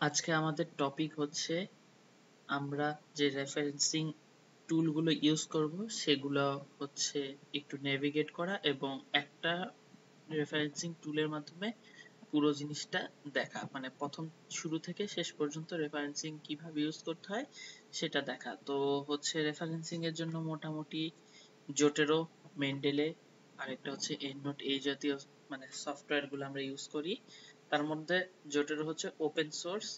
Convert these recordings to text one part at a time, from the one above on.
আজকে আমাদের টপিক হচ্ছে আমরা যে রেফারেন্সিং টুলগুলো ইউজ করব সেগুলো হচ্ছে একটু নেভিগেট করা এবং একটা রেফারেন্সিং টুলের মাধ্যমে পুরো জিনিসটা দেখা, মানে প্রথম শুরু থেকে শেষ পর্যন্ত রেফারেন্সিং কিভাবে ইউজ করতে হয় সেটা দেখা। তো হচ্ছে রেফারেন্সিং এর জন্য মোটামুটি জোটেরো, মেন্ডেলে আর একটা হচ্ছে এন্ডনোট, এই জাতীয় মানে সফটওয়্যার গুলো আমরা ইউজ করি। তার মধ্যে জোটেরো হচ্ছে ওপেন সোর্স,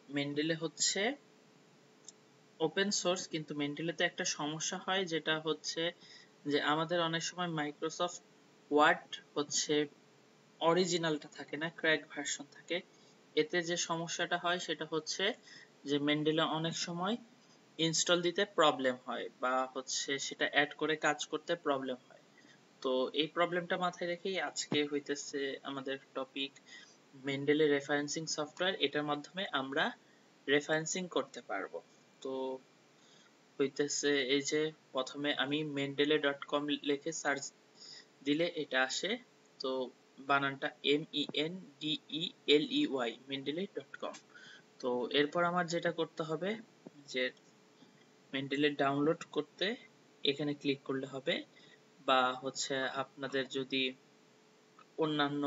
মেন্ডেলে হচ্ছে ওপেন সোর্স, কিন্তু মেন্ডেলেতে একটা সমস্যা হয় যেটা হচ্ছে যে আমাদের অনেক সময় মাইক্রোসফট ওয়ার্ড হচ্ছে অরিজিনালটা থাকে না, ক্র্যাক ভার্সন থাকে। এতে যে সমস্যাটা হয় সেটা হচ্ছে যে মেন্ডেলে অনেক সময় ইনস্টল দিতে প্রবলেম হয় বা হচ্ছে সেটা অ্যাড করে কাজ করতে প্রবলেম হয়। তো এই প্রবলেমটা মাথায় রেখেই আজকে হইতেছে আমাদের টপিক মেন্ডেলে রেফারেন্সিং সফটওয়্যার। এটার মাধ্যমে আমরা রেফারেন্সিং করতে পারবো। তো হইতেছে এই যে প্রথমে আমি mendeley.com লিখে সার্চ দিলে এটা আসে। তো বানানটা MENDELEY, mendeley.com। তো এরপর আমার যেটা করতে হবে যে মেন্ডেলে ডাউনলোড করতে এখানে ক্লিক করলে হবে, বা হচ্ছে আপনাদের যদি অন্যান্য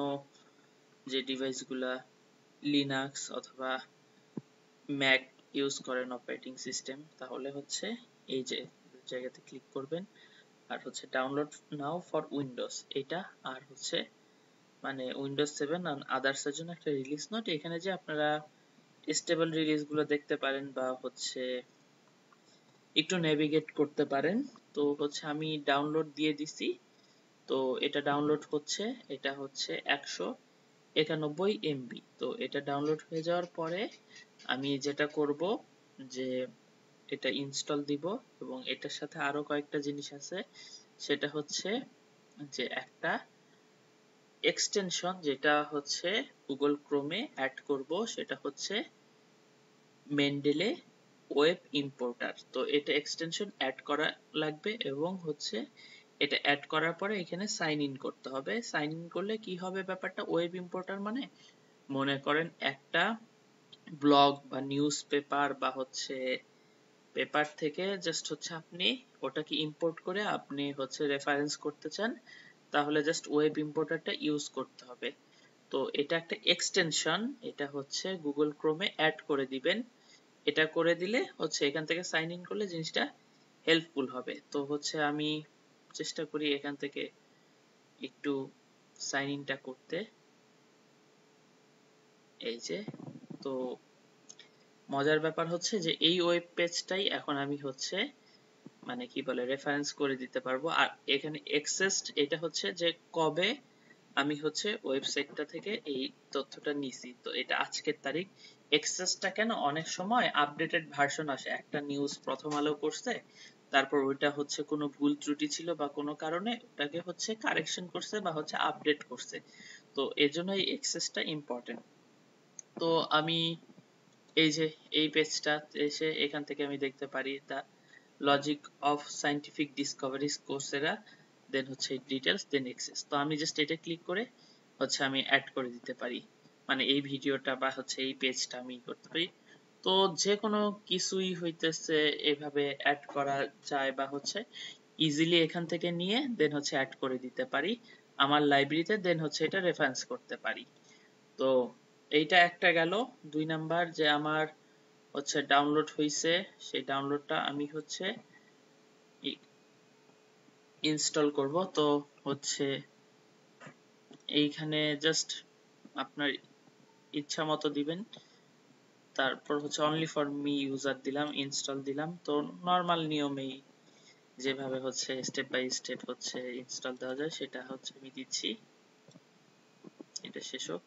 যে ডিভাইসগুলা লিনাক্স অথবা ম্যাক ইউজ করেন অপারেটিং সিস্টেম, তাহলে হচ্ছে এই যে জায়গাতে ক্লিক করবেন আর হচ্ছে ডাউনলোড নাও ফর উইন্ডোজ এটা, আর হচ্ছে মানে উইন্ডোজ 7 আর আদার্স এর জন্য একটা রিলিজ নোট। এখানে যে আপনারা স্টেবল রিলিজ গুলো দেখতে পারেন বা হচ্ছে একটু নেভিগেট করতে পারেন। তো হচ্ছে আমি ডাউনলোড দিয়ে দিছি। তো এটা ডাউনলোড হচ্ছে, এটা হচ্ছে 191 MB। তো এটা ডাউনলোড হয়ে যাওয়ার পরে আমি যেটা করব যে এটা ইনস্টল দিব, এবং এটার সাথে আরো কয়েকটা জিনিস আছে। সেটা হচ্ছে যে একটা এক্সটেনশন যেটা হচ্ছে গুগল ক্রোমে অ্যাড করব, সেটা হচ্ছে মেন্ডেলে ওয়েব ইম্পোর্টার। তো এটা এক্সটেনশন অ্যাড করা লাগবে এবং হচ্ছে এটা অ্যাড করার পরে এখানে সাইন ইন করতে হবে। সাইন ইন করলে কি হবে ব্যাপারটা, ওয়েব ইম্পোর্টার মানে মনে করেন একটা ব্লগ বা নিউজ পেপার বা হচ্ছে পেপার থেকে জাস্ট হচ্ছে আপনি ওটাকে ইম্পোর্ট করে আপনি হচ্ছে রেফারেন্স করতে চান, তাহলে জাস্ট ওয়েব ইম্পোর্টারটা ইউজ করতে হবে। তো এটা একটা এক্সটেনশন, এটা হচ্ছে গুগল ক্রোমে অ্যাড করে দিবেন। এটা করে দিলে হচ্ছে এখান থেকে সাইন ইন করলে জিনিসটা হেল্পফুল হবে। তো হচ্ছে আমি চেষ্টা করি এখান থেকে একটু সাইন ইনটা করতে। এই যে, তো মজার ব্যাপার হচ্ছে যে এই ওয়েব পেজটাই এখন আমি হচ্ছে মানে কি বলে রেফারেন্স করে দিতে পারবো। আর এখানে এক্সেস এটা হচ্ছে যে কবে আমি হচ্ছে ওয়েবসাইটটা থেকে এই তথ্যটা নিছি। তো এটা আজকের তারিখ। এক্সেসটা কেন, অনেক সময় আপডেটেড ভার্সন আসে, একটা নিউজ প্রথম আলো করছে, তারপর ওইটা হচ্ছে কোনো ভুল ত্রুটি ছিল বা কোনো কারণে ওটাকে হচ্ছে কারেকশন করছে বা হচ্ছে আপডেট করছে। তো এজন্য এই এক্সেসটা ইম্পর্টেন্ট। তো আমি এই যে এই পেজটা এসে এখান থেকে আমি দেখতে পারি the logic of scientific discoveries Coursera, then হচ্ছে ডিটেলস, দেন এক্সেস। তো আমি জাস্ট এটা ক্লিক করে হচ্ছে আমি অ্যাড করে দিতে পারি, মানে এই ভিডিওটা বা হচ্ছে এই পেজটা আমি করতে পারি। তো যে কোনো কিছুই হইতেছে এভাবে অ্যাড করা যায় বা হচ্ছে ইজিলি এখান থেকে নিয়ে দেন হচ্ছে অ্যাড করে দিতে পারি আমার লাইব্রেরিতে, দেন হচ্ছে এটা রেফারেন্স করতে পারি। তো এইটা একটা গেল। 2 নাম্বার যে আমার হচ্ছে ডাউনলোড হইছে, সেই ডাউনলোডটা আমি হচ্ছে ইনস্টল করব। তো হচ্ছে এইখানে জাস্ট আপনার ইচ্ছা মতো দিবেন। তারপর হচ্ছে অনলি ফর মি ইউজার দিলাম, ইনস্টল দিলাম। তো নর্মাল নিয়মেই যেভাবে হচ্ছে স্টেপ বাই স্টেপ হচ্ছে ইনস্টল দেওয়া যায় সেটা হচ্ছে আমি দিচ্ছি। এটা শেষ হোক,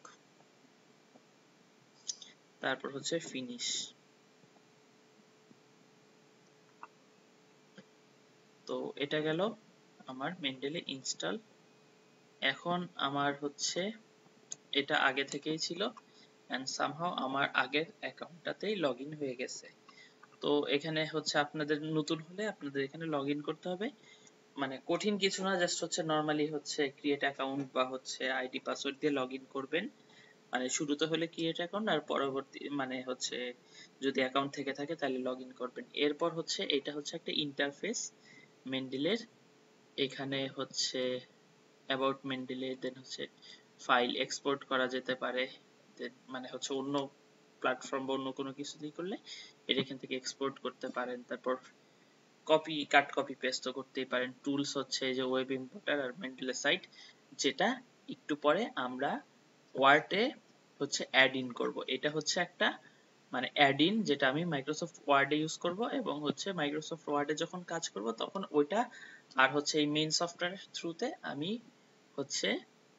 তারপর হচ্ছে ফিনিশ। তো এটা গেল আমার মেন্ডেলে ইনস্টল। এখন আমার হচ্ছে এটা আগে থেকেই ছিল এন্ড সামহাউ আমার আগের অ্যাকাউন্টটাতেই লগ ইন হয়ে গেছে। তো এখানে হচ্ছে আপনাদের নতুন হলে আপনাদের এখানে লগ ইন করতে হবে, মানে কঠিন কিছু না, জাস্ট হচ্ছে নর্মালি হচ্ছে ক্রিয়েট অ্যাকাউন্ট বা হচ্ছে আইডি পাসওয়ার্ড দিয়ে লগ ইন করবেন। মানে শুরুতে হলে ক্রিয়েট অ্যাকাউন্ট আর পরবর্তী মানে হচ্ছে যদি অ্যাকাউন্ট থেকে থাকে তাহলে লগ ইন করবেন। এরপর হচ্ছে এটা হচ্ছে একটা ইন্টারফেস মেন্ডেলের। এখানে হচ্ছে অ্যাবাউট মেন্ডেলে, দেন হচ্ছে ফাইল এক্সপোর্ট করা যেতে পারে, দেন মানে হচ্ছে অন্য প্ল্যাটফর্ম বা অন্য কোনো কিছু দিয়ে করলে এটা এখান থেকে এক্সপোর্ট করতে পারেন। তারপর কপি কাট কপি পেস্ট তো করতেই পারেন। টুলস হচ্ছে যে ওয়েব ইম্পোর্টার আর মেন্ডেলের সাইট, যেটা একটু পরে আমরা ওয়ার্ডে হচ্ছে অ্যাড ইন করব। এটা হচ্ছে একটা মানে অ্যাড ইন যেটা আমি মাইক্রোসফট ওয়ার্ডে ইউজ করব, এবং হচ্ছে মাইক্রোসফট ওয়ার্ডে যখন কাজ করব তখন ওইটা আর হচ্ছে এই মেইন সফটওয়্যারের থ্রুতে আমি হচ্ছে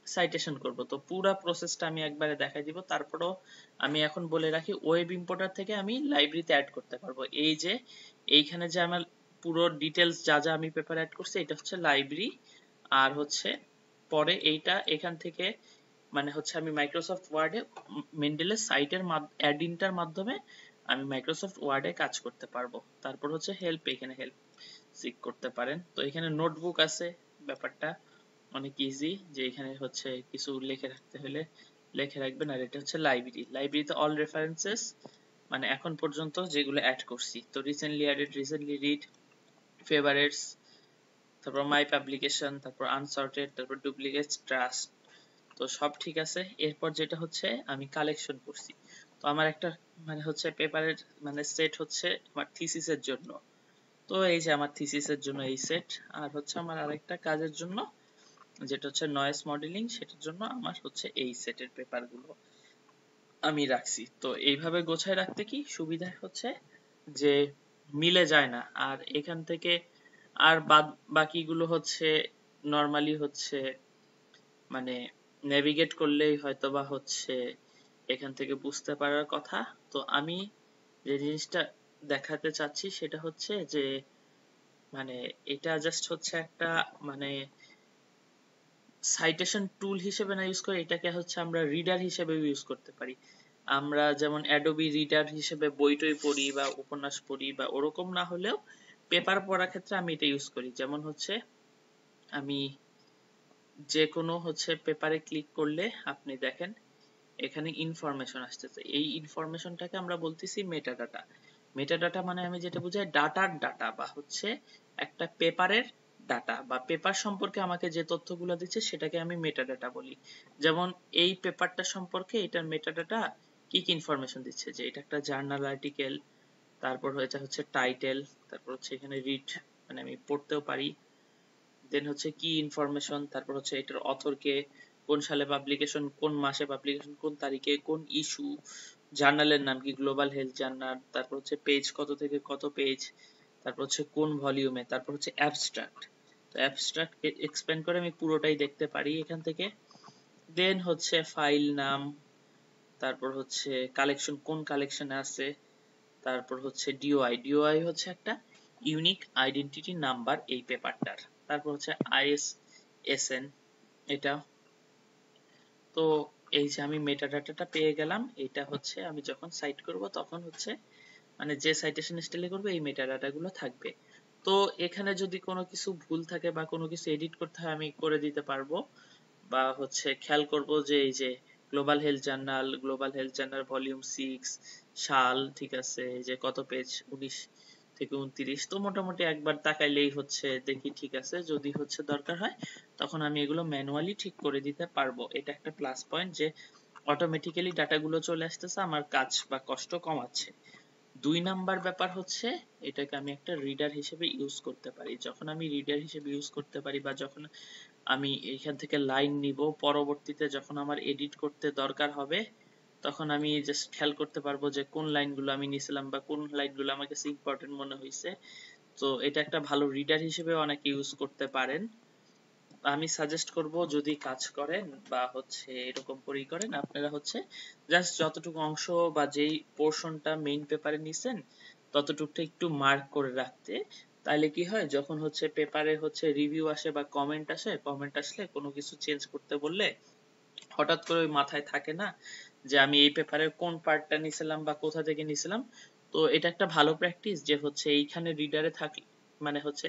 সাইটেশন করব। তো পুরো প্রসেসটা আমি একবারে দেখাই দিব। তারপরও আমি এখন বলে রাখি ওয়েব ইম্পোর্টার থেকে আমি লাইব্রেরিতে অ্যাড করতে পারবো। এই যে এইখানে যে আমার পুরো ডিটেলস যা যা আমি পেপার অ্যাড করছি এটা হচ্ছে লাইব্রেরি, আর হচ্ছে পরে এইটা এখান থেকে মানে হচ্ছে আমি মাইক্রোসফট ওয়ার্ডে মেন্ডেলের সাইটের অ্যাডিনটার মাধ্যমে আমি মাইক্রোসফট ওয়ার্ডে কাজ করতে পারবো। তারপর হচ্ছে হেল্প, এখানে হেল্প সিক করতে পারেন। তো এখানে নোটবুক আছে, ব্যাপারটা অনেক ইজি, যে এখানে হচ্ছে কিছু লিখে রাখতে হলে লিখে রাখবেন। আর এটা হচ্ছে লাইব্রেরি, লাইব্রেরিতে অল রেফারেন্সেস মানে এখন পর্যন্ত যেগুলো অ্যাড করছি, তো recently added, recently read, favourites, তারপর মাই পাবলিকেশন, তারপর আনসর্টেড, তারপর ডুপ্লিকেটস, ট্রাস্ট, তো সব ঠিক আছে। এরপর যেটা হচ্ছে আমি কালেকশন করছি, তো আমার একটা মানে হচ্ছে পেপারের মানে সেট হচ্ছে আমার থিসিসের জন্য, তো এই যে আমার থিসিসের জন্য এই সেট, আর হচ্ছে আমার আরেকটা কাজের জন্য যেটা হচ্ছে নয়েজ মডেলিং, সেটার জন্য আমার হচ্ছে এই সেটের পেপার গুলো আমি রাখছি। তো এইভাবে গোছায় রাখতে কি সুবিধা হচ্ছে যে মিলে যায় না, আর এখান থেকে আর বাদ বাকিগুলো হচ্ছে নর্মালি হচ্ছে মানে নেভিগেট করলেই হয়তোবা হচ্ছে এখান থেকে বুঝতে পারার কথা। তো আমি যে জিনিসটা দেখাতে চাচ্ছি সেটা হচ্ছে যে মানে এটা জাস্ট হচ্ছে একটা মানে সাইটেশন টুল হিসেবে না ইউজ করে এটাকে হচ্ছে আমরা রিডার হিসেবে ইউজ করতে পারি। আমরা যেমন অ্যাডোবি রিডার হিসেবে বই টই পড়ি বা উপন্যাস পড়ি বা ওরকম না হলেও পেপার পড়ার ক্ষেত্রে আমি এটা ইউজ করি। যেমন হচ্ছে আমি যে কোনো হচ্ছে পেপারে ক্লিক করলে আপনি দেখেন এখানে ইনফরমেশন আসতেছে, এই ইনফরমেশনটাকে আমরা বলতেছি মেটাডাটা। মেটাডাটা মানে আমি যেটা বুঝাই ডাটার ডাটা, বা হচ্ছে একটা পেপারের ডাটা বা পেপার সম্পর্কে আমাকে যে তথ্যগুলো দিচ্ছে সেটাকে আমি মেটাডাটা বলি। যেমন এই পেপারটা সম্পর্কে এটার মেটাডাটা কি কি ইনফরমেশন দিচ্ছে, যে এটা একটা জার্নাল আর্টিকেল, তারপর এটা হচ্ছে টাইটেল, তারপর হচ্ছে এখানে রিড মানে আমি পড়তেও পারি, দেন হচ্ছে কি ইনফরমেশন, তারপর হচ্ছে এটার অথর কে, কোন সালে পাবলিকেশন, কোন মাসে পাবলিকেশন, কোন তারিখে, কোন ইস্যু, জার্নালের নাম কি, গ্লোবাল হেলথ জার্নাল, তারপর হচ্ছে পেজ কত থেকে কত পেজ, তারপর হচ্ছে কোন ভলিউমে, তারপর হচ্ছে অ্যাবস্ট্রাক্ট। তো অ্যাবস্ট্রাক্ট এক্সপ্যান্ড করে আমি পুরোটাই দেখতে পারি এখান থেকে। দেন হচ্ছে ফাইল নাম, তারপর হচ্ছে কালেকশন কোন কালেকশনে আছে, তারপর হচ্ছে ডিওআই, ডিওআই হচ্ছে একটা ইউনিক আইডেন্টিটি নাম্বার এই পেপারটার, তারপর হচ্ছে আইএসএন এটা। তো এই যে আমি মেটাডাটাটা পেয়ে গেলাম, এটা হচ্ছে আমি যখন সাইট করব তখন হচ্ছে মানে যে সাইটেশন স্টাইলে করবে এই মেটাডাটা গুলো থাকবে। তো এখানে যদি কোনো কিছু ভুল থাকে বা কোনো কিছু এডিট করতে হয় আমি করে দিতে পারবো, বা হচ্ছে খেয়াল করব যে এই যে গ্লোবাল হেলথ জার্নাল ভলিউম 6 সাল, ঠিক আছে, এই যে কত পেজ 19 থেকে 29, তো মোটামুটি একবার তাকাইলেই হচ্ছে দেখি ঠিক আছে। যদি হচ্ছে দরকার হয় তখন আমি এগুলো ম্যানুয়ালি ঠিক করে দিতে পারবো। এটা একটা প্লাস পয়েন্ট যে অটোমেটিক্যালি ডাটাগুলো চলে আসতেছে, আমার কাজ বা কষ্ট কমাচ্ছে। 2 নাম্বার ব্যাপার হচ্ছে এটাকে আমি একটা রিডার হিসেবে ইউজ করতে পারি। যখন আমি রিডার হিসেবে ইউজ করতে পারি বা যখন আমি এইখান থেকে লাইন নিব, পরবর্তীতে যখন আমার এডিট করতে দরকার হবে তখন আমি জাস্ট খেয়াল করতে পারবো যে কোন লাইনগুলো আমি নিছিলাম বা কোন লাইনগুলো আমার কাছে ইম্পর্টেন্ট মনে হয়েছে। তো এটা একটা ভালো রিডার হিসেবে অনেকে ইউজ করতে পারেন। আমি সাজেস্ট করব যদি কাজ করেন বা হচ্ছে এরকম করেই করেন, আপনারা হচ্ছে জাস্ট যতটুকু অংশ বা যেই পোর্শনটা মেইন পেপারে নিছেন ততটুকুটা একটু মার্ক করে রাখতে। তাইলে কি হয় যখন হচ্ছে পেপারে হচ্ছে রিভিউ আসে বা কমেন্ট আসে, কমেন্ট আসলে কোনো কিছু চেঞ্জ করতে বললে হঠাৎ করে ওই মাথায় থাকে না যে আমি এই পেপারের কোন পার্টটা নিছিলাম বা কোথা থেকে নিছিলাম। তো এটা একটা ভালো প্র্যাকটিস যে হচ্ছে এইখানে রিডারে থাকলে মানে হচ্ছে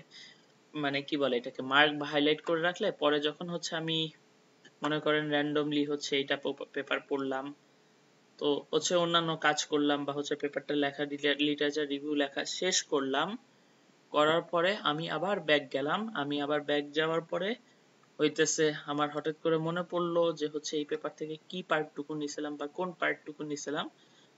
মানে কি বলে এটাকে মার্ক বা হাইলাইট করে রাখলে পরে যখন হচ্ছে আমি মনে করেন র্যান্ডমলি হচ্ছে এইটা পেপার পড়লাম, তো হচ্ছে অন্যান্য কাজ করলাম বা হচ্ছে পেপারটা লেখা, লিটারেচার রিভিউ লেখা শেষ করলাম, করার পরে আমি আবার ব্যাক গেলাম। আমি আবার ব্যাক যাওয়ার পরে হইতেছে আমার হঠাৎ করে মনে পড়লো যে হচ্ছে এই পেপার থেকে কি পার্টটুকু নিছিলাম বা কোন পার্টটুকু নিছিলাম।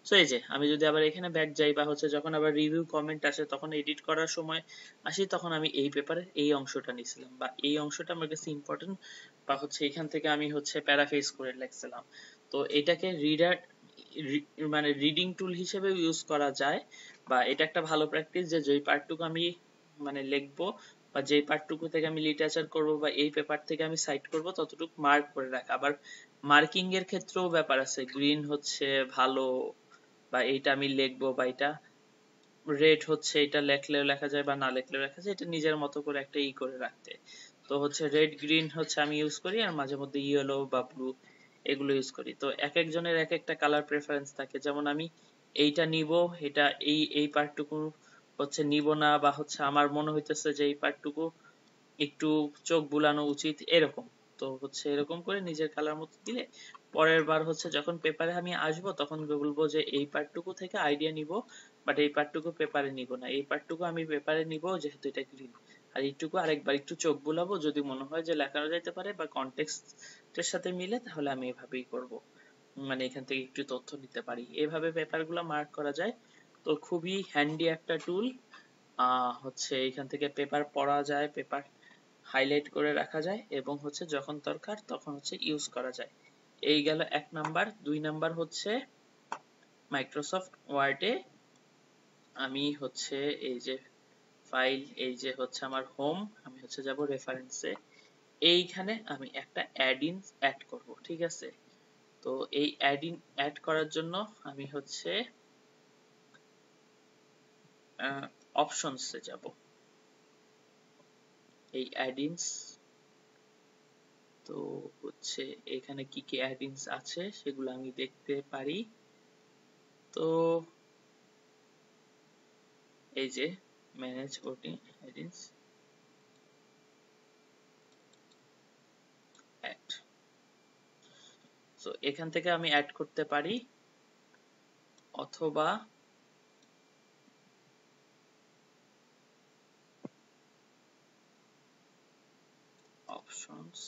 সো এই যে আমি যদি আবার এখানে ব্যাক যাই বা হচ্ছে যখন আবার রিভিউ কমেন্ট আসে তখন এডিট করার সময় আসি, তখন আমি এই পেপারের এই অংশটা নিছিলাম বা এই অংশটা আমার কাছে ইম্পর্টেন্ট বা হচ্ছে এখান থেকে আমি হচ্ছে প্যারাফ্রেজ করে লিখছিলাম। তো এটাকে রিডার মানে রিডিং টুল হিসেবে ইউজ করা যায়, বা এটা একটা ভালো প্র্যাকটিস যে যেই পার্টটুকু আমি মানে লিখবো বা যেই পার্টটুকু থেকে আমি লিটারেচার করব বা এই পেপার থেকে আমি সাইট করব ততটুকু মার্ক করে রাখা। আবার মার্কিং এর ক্ষেত্রেও ব্যাপার আছে, গ্রিন হচ্ছে ভালো বা এইটা আমি লিখবো বা এটা রেড হচ্ছে, এটা লেখলেও লেখা যায় বা না লেখলেও লেখা যায়, এটা নিজের মতো করে একটা করে রাখতে। তো হচ্ছে রেড গ্রিন হচ্ছে আমি ইউজ করি, আর মাঝে মধ্যে ইয়েলো বা ব্লু এগুলো ইউজ করি। তো এক একজনের এক একটা কালার প্রেফারেন্স থাকে, যেমন আমি এইটা নিব, এটা এই পার্টটুকু হচ্ছে নিব না, বা হচ্ছে আমার মনে হইতেছে যে এই পার্টটুকু একটু চোখ বুলানো উচিত, এরকম। তো হচ্ছে এরকম করে নিজের কালার মতো দিলে পরের বার হচ্ছে যখন পেপারে আমি আসবো তখন বলবো যে এই পার্টটুকু থেকে আইডিয়া নিব, বাট এই পার্টটুকু পেপারে নিব না, এই পার্টটুকু আমি পেপারে নিব যেহেতু এটা গ্রিন, আর এইটুকু আরেকবার একটু চোখ বুলাবো, যদি মনে হয় যে লেখানো যাইতে পারে বা কনটেক্সটের সাথে মিলে তাহলে আমি এভাবেই করব, মানে এখান থেকে একটু তথ্য নিতে পারি। এভাবে পেপারগুলো মার্ক করা যায়। তো খুবই হ্যান্ডি একটা টুল। হচ্ছে এখান থেকে পেপার পড়া যায়, পেপার হাইলাইট করে রাখা যায়, এবং হচ্ছে যখন দরকার তখন হচ্ছে ইউজ করা যায়। এই গেল 1 নাম্বার। 2 নাম্বার হচ্ছে মাইক্রোসফট ওয়ার্ডে আমি হচ্ছে এই যে ফাইল, এই যে হচ্ছে আমার হোম, আমি হচ্ছে যাব রেফারেন্সে, এইখানে আমি একটা অ্যাড-ইন অ্যাড করব, ঠিক আছে? তো এই অ্যাড-ইন অ্যাড করার জন্য আমি হচ্ছে অপশনসে যাব, এই অ্যাড-ইনস, তো হচ্ছে এখানে কি কি অ্যাড-ইনস আছে সেগুলো আমি দেখতে পারি। তো এই যে ম্যানেজ ওটিং অ্যাড-ইনস, অ্যাড, সো এখান থেকে আমি অ্যাড করতে পারি, অথবা অপশনস,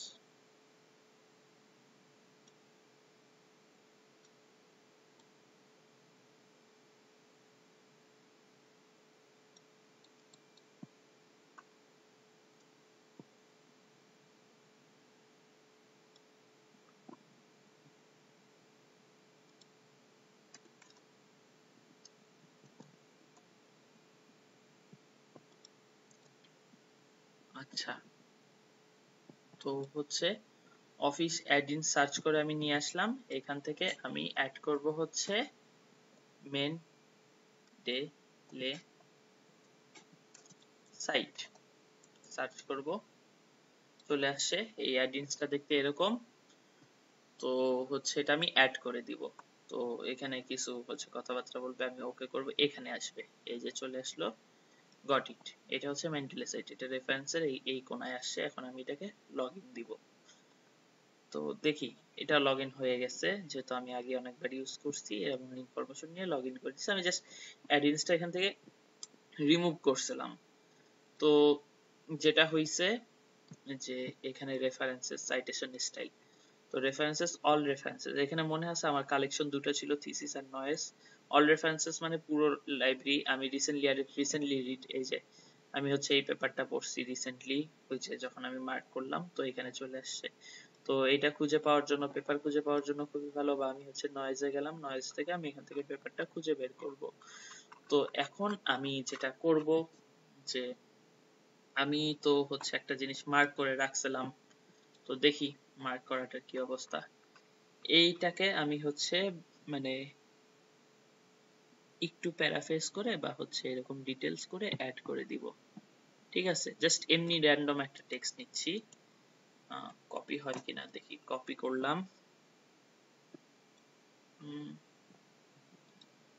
আচ্ছা, তো হচ্ছে অফিস অ্যাড-ইন সার্চ করে আমি নিয়ে আসলাম, এখান থেকে আমি অ্যাড করব হচ্ছে মেন্ডেলে সাইট, সার্চ করব, চলে আসছে। এই অ্যাড-ইনসটা দেখতে এরকম। তো হচ্ছে এটা আমি অ্যাড করে দিব। তো এখানে কিছু হচ্ছে কথাবার্তা বলবে, আমি ওকে করব, এখানে আসবে, এই যে চলে আসলো, গট ইট। এটা হচ্ছে মেন্টালি সাইট, এটা রেফারেন্সের এই কোনায় আসছে। এখন আমি এটাকে লগইন দিব। তো দেখি এটা লগইন হয়ে গেছে, যেহেতু আমি আগে অনেকবার ইউজ করছি এবং ইনফরমেশন নিয়ে লগইন করেছি। আমি জাস্ট অ্যাড-ইনসটা এখান থেকে রিমুভ করছিলাম। তো যেটা হইছে যে এখানে রেফারেন্সেস, সাইটেশন স্টাইল, তো রেফারেন্সেস, অল রেফারেন্সেস, এখানে মনে আছে আমার কালেকশন দুটো ছিল, থিসিস আর নয়েস। অল রেফারেন্সেস মানে পুরো লাইব্রেরি। আমি রিসেন্টলি রিড, এই যে আমি হচ্ছে এই পেপারটা পড়ছি রিসেন্টলি, ওই যে যখন আমি মার্ক করলাম তো এখানে চলে আসছে। তো এটা খুঁজে পাওয়ার জন্য, পেপার খুঁজে পাওয়ার জন্য খুবই ভালো, বা আমি হচ্ছে নয়েজে গেলাম, নয়েজ থেকে আমি এখান থেকে পেপারটা খুঁজে বের করব। তো এখন আমি যেটা করব যে আমি তো হচ্ছে একটা জিনিস মার্ক করে রাখছিলাম, তো দেখি মার্ক করাটার কি অবস্থা। এইটাকে আমি হচ্ছে মানে একটু প্যারাফ্রেজ করে বা হচ্ছে এরকম ডিটেলস করে অ্যাড করে দিব, ঠিক আছে? জাস্ট এমনি র্যান্ডম একটা টেক্সট নিচ্ছি, কপি হয় কিনা দেখি, কপি করলাম,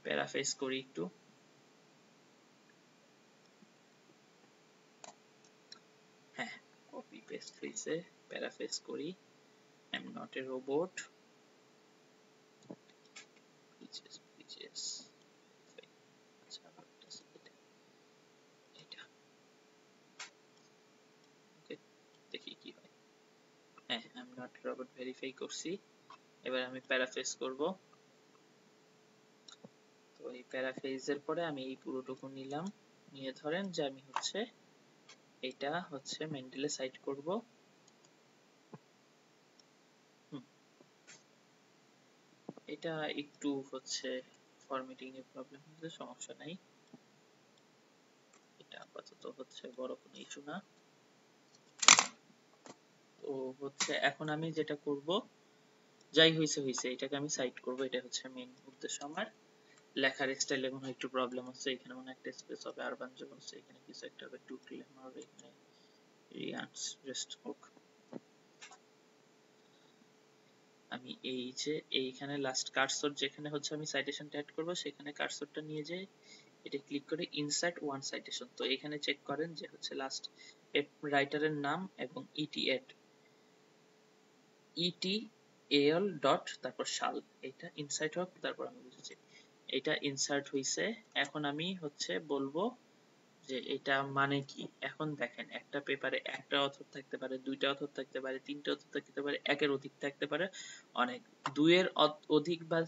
প্যারাফ্রেজ করি একটু, হ্যাঁ কপি পেস্ট হয়েছে, প্যারাফ্রেজ করি, not a robot. pages আচ্ছা এটা ওকে দেখি কি হয়। হ্যাঁ I'm not a robot verify করছি। এবার আমি প্যারাফ্রেজ করব। তো এই প্যারাফ্রেজের পরে আমি এই পুরোটুকু নিলাম, নিয়ে ধরেন যে আমি হচ্ছে এটা হচ্ছে মেন্ডেলে সাইট করব। এটা একটু হচ্ছে ফরম্যাটিং এর প্রবলেম হচ্ছে, সমস্যা নাই, এটা আপাতত হচ্ছে বড় কোনো ইস্যু না। তো হচ্ছে এখন আমি যেটা করব, যাই হইছে হইছে, এটাকে আমি সাইট করব, এটা হচ্ছে মেইন উদ্দেশ্য আমার। লেখার স্টাইলে মনে একটু প্রবলেম হচ্ছে, এখানে মনে একটা স্পেস হবে, আরবান জোন হচ্ছে এখানে কিছু একটা হবে, টু ক্লেম হবে এখানে, রিয়ান্স রেস্ট হোক। আমি এই যে এইখানে লাস্ট কার্সর যেখানে হচ্ছে আমি সাইটেশনটা অ্যাড করব, সেখানে কার্সরটা নিয়ে যাই, এটা ক্লিক করে ইনসার্ট ওয়ান সাইটেশন। তো এখানে চেক করেন যে হচ্ছে লাস্ট রাইটারের নাম এবং ETAL ডট তারপর সাল, এটা ইনসার্ট হোক। তারপর আমি বুঝেছি এটা ইনসার্ট হইছে। এখন আমি হচ্ছে বলবো যে এটা মানে কি। এখন দেখেন একটা পেপারে একটা অথর থাকতে পারে, দুইটা অথর থাকতে পারে, তিনটা অথর থাকতে পারে, একের অধিক থাকতে পারে, অনেক। দুইয়ের অধিক বা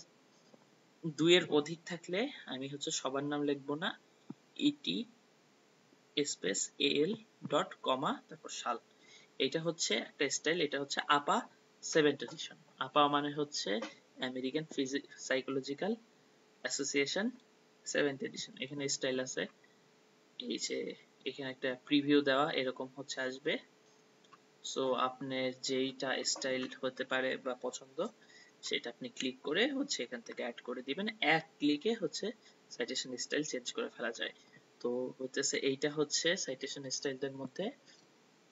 দুইয়ের অধিক থাকলে আমি হচ্ছে সবার নাম লিখবো না, ইটি স্পেস এল ডট কমা তারপর সাল। এটা হচ্ছে একটা স্টাইল, এটা হচ্ছে আপা 7th এডিশন। আপা মানে হচ্ছে American psychological association 7th edition. এখানে স্টাইল আছে, এই যে এখানে একটা প্রিভিউ দেওয়া এরকম হচ্ছে আসবে। সো আপনার যেইটা স্টাইল হতে পারে বা পছন্দ সেটা আপনি ক্লিক করে হচ্ছে এখান থেকে অ্যাড করে দিবেন। এক ক্লিকে হচ্ছে সাইটেশন স্টাইল চেঞ্জ করে ফেলা যায়। তো হতেছে এইটা হচ্ছে সাইটেশন স্টাইলদের মধ্যে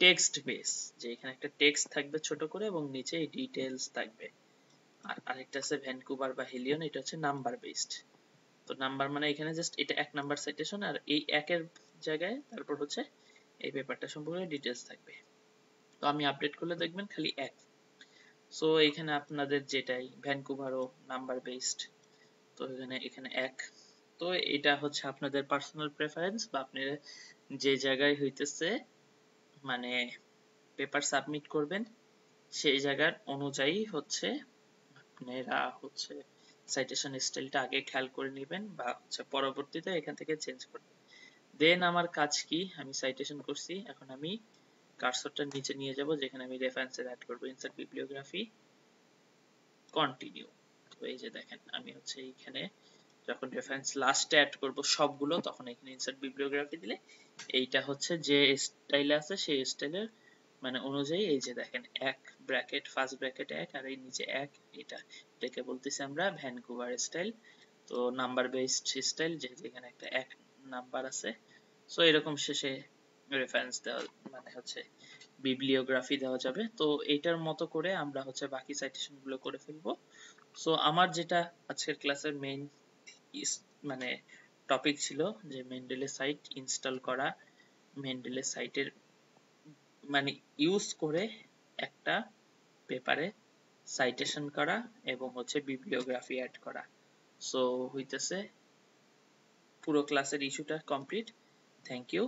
টেক্সট বেস, যে এখানে একটা টেক্সট থাকবে ছোট করে এবং নিচে এই ডিটেইলস থাকবে। আর আরেকটা আছে ভ্যানকুভার বা হেলিয়ন, এটা হচ্ছে নাম্বার বেসড। তো নাম্বার মানে এখানে জাস্ট এটা এক নাম্বার সাইটেশন, আর এই একের জায়গায় তারপর হচ্ছে এই পেপারটা সম্পর্কে ডিটেইলস থাকবে। তো আমি আপডেট করলে দেখবেন খালি এক। সো এখানে আপনাদের যেটাই ভ্যানকুভারও নাম্বার বেসড, তো এখানে এক। তো এটা হচ্ছে আপনাদের পার্সোনাল প্রেফারেন্স, বা আপনারা যে জায়গায় হইতেছে মানে পেপার সাবমিট করবেন সেই জায়গার অনুযায়ী হচ্ছে আপনারা হচ্ছে সাইটেশন স্টাইলটা আগে খেয়াল করে নেবেন, বা হচ্ছে পরবর্তীতে এখান থেকে চেঞ্জ করবেন। দেন আমার কাজ কি, আমি সাইটেশন করছি, এখন আমি কার্সরটা নিচে নিয়ে যাব যেখানে আমি রেফারেন্সের অ্যাড করব, ইনসার্ট বিবলিওগ্রাফি, কন্টিনিউ। তো এই যে দেখেন আমি হচ্ছে এইখানে যখন রেফারেন্স লাস্টে অ্যাড করব সবগুলো, তখন এখানে ইনসার্ট বিবলিওগ্রাফি দিলে এইটা হচ্ছে যে স্টাইলে আছে সেই স্টাইলের মানে অনুযায়ী এই যে দেখেন এক ব্র্যাকেট ফার্স্ট ব্র্যাকেট এক আর এই নিচে এক, এটাকে বলতেছি আমরা ভ্যানকুভার স্টাইল। তো নাম্বার বেসড স্টাইল, যেখানে একটা এক নাম্বার আছে। সো এরকম শেষে রেফারেন্স দেওয়া মানে হচ্ছে বিবলিওগ্রাফি দেওয়া যাবে। তো এইটার মতো করে আমরা হচ্ছে বাকি সাইটেশন গুলো করে ফেলবো। সো আমার যেটা আজকের ক্লাসের মেইন মানে টপিক ছিল যে মেন্ডেলে সাইট ইনস্টল করা, মেন্ডেলে সাইটের মানে ইউজ করে একটা পেপারে সাইটেশন করা এবং হচ্ছে বিবলিওগ্রাফি অ্যাড করা। সো হইতেছে পুরো ক্লাসের ইস্যুটা কমপ্লিট। Thank you.